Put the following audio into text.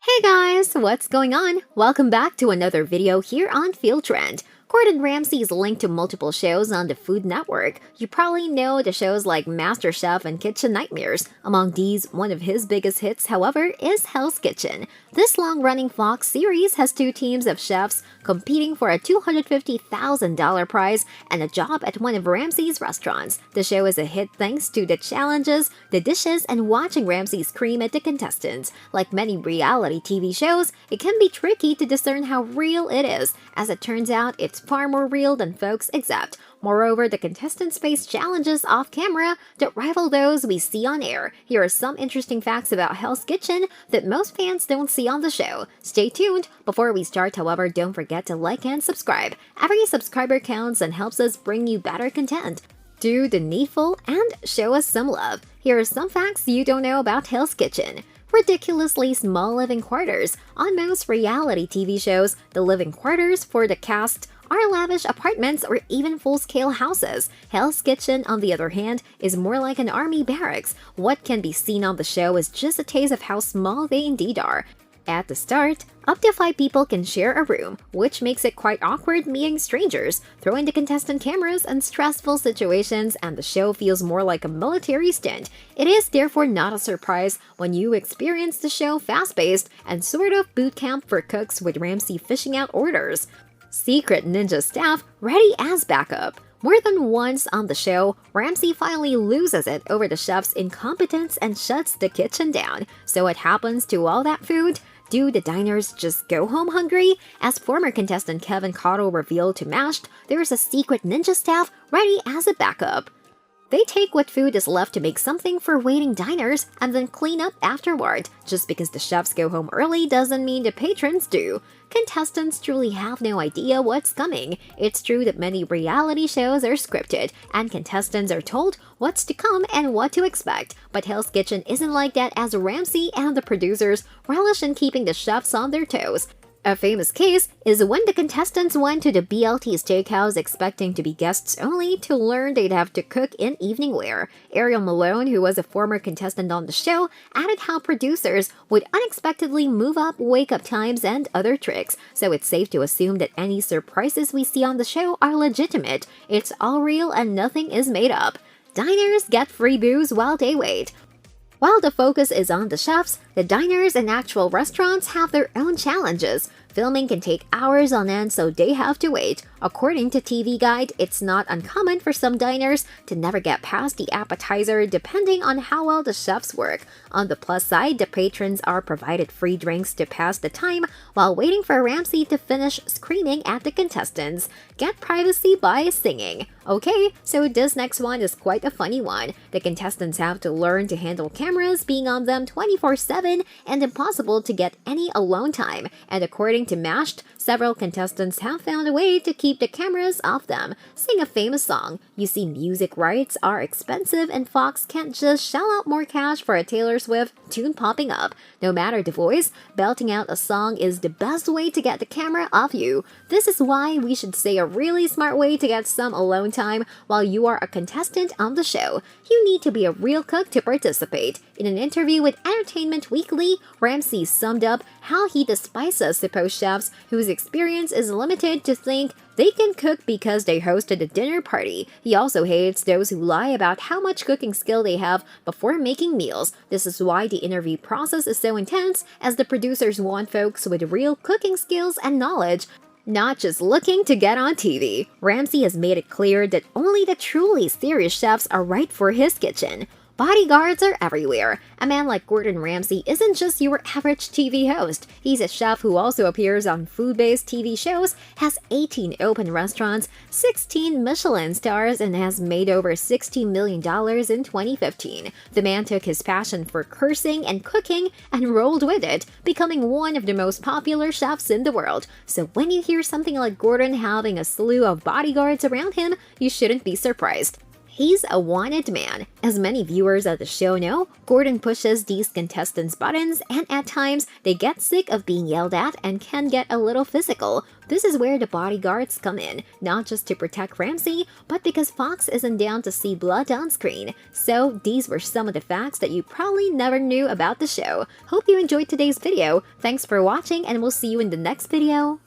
Hey guys, what's going on? Welcome back to another video here on Field Trend. Gordon Ramsay is linked to multiple shows on the Food Network. You probably know the shows like MasterChef and Kitchen Nightmares. Among these, one of his biggest hits, however, is Hell's Kitchen. This long-running Fox series has two teams of chefs competing for a $250,000 prize and a job at one of Ramsay's restaurants. The show is a hit thanks to the challenges, the dishes, and watching Ramsay scream at the contestants. Like many reality TV shows, it can be tricky to discern how real it is. As it turns out, it's far more real than folks accept. Moreover, the contestants face challenges off-camera that rival those we see on air. Here are some interesting facts about Hell's Kitchen that most fans don't see on the show. Stay tuned! Before we start, however, don't forget to like and subscribe. Every subscriber counts and helps us bring you better content. Do the needful and show us some love. Here are some facts you don't know about Hell's Kitchen. Ridiculously small living quarters. On most reality TV shows, the living quarters for the cast are lavish apartments or even full-scale houses. Hell's Kitchen, on the other hand, is more like an army barracks. What can be seen on the show is just a taste of how small they indeed are. At the start, up to 5 people can share a room, which makes it quite awkward meeting strangers. Throw in the contestant cameras and stressful situations, and the show feels more like a military stint. It is therefore not a surprise when you experience the show fast-paced and sort of boot camp for cooks with Ramsay fishing out orders. Secret ninja staff ready as backup. More than once on the show, Ramsay finally loses it over the chef's incompetence and shuts the kitchen down. So what happens to all that food? Do the diners just go home hungry? As former contestant Kevin Cottle revealed to Mashed, there's a secret ninja staff ready as a backup. They take what food is left to make something for waiting diners and then clean up afterward. Just because the chefs go home early doesn't mean the patrons do. Contestants truly have no idea what's coming. It's true that many reality shows are scripted, and contestants are told what's to come and what to expect. But Hell's Kitchen isn't like that, as Ramsay and the producers relish in keeping the chefs on their toes. A famous case is when the contestants went to the BLT steakhouse expecting to be guests only to learn they'd have to cook in evening wear. Ariel Malone, who was a former contestant on the show, added how producers would unexpectedly move up wake-up times and other tricks, so it's safe to assume that any surprises we see on the show are legitimate. It's all real and nothing is made up. Diners get free booze while they wait. While the focus is on the chefs, the diners and actual restaurants have their own challenges. Filming can take hours on end, so they have to wait. According to TV Guide, it's not uncommon for some diners to never get past the appetizer depending on how well the chefs work. On the plus side, the patrons are provided free drinks to pass the time while waiting for Ramsay to finish screaming at the contestants. Get privacy by singing. Okay, so this next one is quite a funny one. The contestants have to learn to handle cameras being on them 24/7 and impossible to get any alone time. And according to Mashed, several contestants have found a way to keep the cameras off them. Sing a famous song. You see, music rights are expensive and Fox can't just shell out more cash for a Taylor Swift tune popping up. No matter the voice, belting out a song is the best way to get the camera off you. This is why we should say a really smart way to get some alone time while you are a contestant on the show. You need to be a real cook to participate. In an interview with Entertainment Weekly, Ramsay summed up how he despises supposed chefs whose experience is limited to think they can cook because they hosted a dinner party. He also hates those who lie about how much cooking skill they have before making meals. This is why the interview process is so intense, as the producers want folks with real cooking skills and knowledge, not just looking to get on TV. Ramsay has made it clear that only the truly serious chefs are right for his kitchen. Bodyguards are everywhere. A man like Gordon Ramsay isn't just your average TV host. He's a chef who also appears on food-based TV shows, has 18 open restaurants, 16 Michelin stars, and has made over $60 million in 2015. The man took his passion for cursing and cooking and rolled with it, becoming one of the most popular chefs in the world. So when you hear something like Gordon having a slew of bodyguards around him, you shouldn't be surprised. He's a wanted man. As many viewers of the show know, Gordon pushes these contestants' buttons, and at times they get sick of being yelled at and can get a little physical. This is where the bodyguards come in, not just to protect Ramsey, but because Fox isn't down to see blood on screen. So these were some of the facts that you probably never knew about the show. Hope you enjoyed today's video. Thanks for watching, and we'll see you in the next video.